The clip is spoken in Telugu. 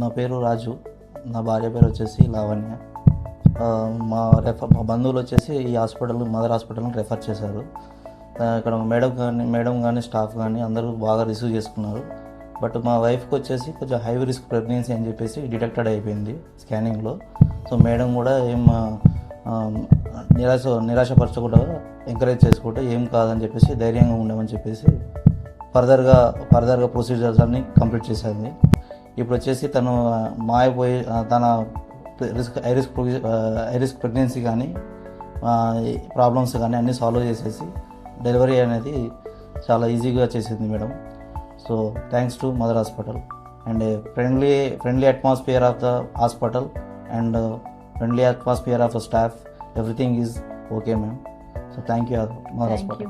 నా పేరు రాజు, నా భార్య పేరు వచ్చేసి లావణ్య. మా బంధువులు వచ్చేసి ఈ హాస్పిటల్, మదర్ హాస్పిటల్ని రెఫర్ చేశారు. ఇక్కడ మేడం కానీ స్టాఫ్ కానీ అందరూ బాగా రిసీవ్ చేసుకున్నారు. బట్ మా వైఫ్కి వచ్చేసి కొంచెం హై రిస్క్ ప్రెగ్నెన్సీ అని చెప్పేసి డిటెక్టెడ్ అయిపోయింది స్కానింగ్లో. సో మేడం కూడా ఏం నిరాశపరచకుండా ఎంకరేజ్ చేసుకుంటే ఏం కాదని చెప్పేసి ధైర్యంగా ఉండమని చెప్పేసి ఫర్దర్గా ప్రొసీజర్స్ అన్నీ కంప్లీట్ చేసేది. ఇప్పుడు వచ్చేసి తను మాయపోయి తన హై రిస్క్ ప్రెగ్నెన్సీ కానీ ప్రాబ్లమ్స్ కానీ అన్నీ సాల్వ్ చేసేసి డెలివరీ అనేది చాలా ఈజీగా చేసింది madam. So thanks to mother hospital and friendly atmosphere of the hospital and friendly atmosphere of the staff, everything is okay ma'am. So thank you mother hospital.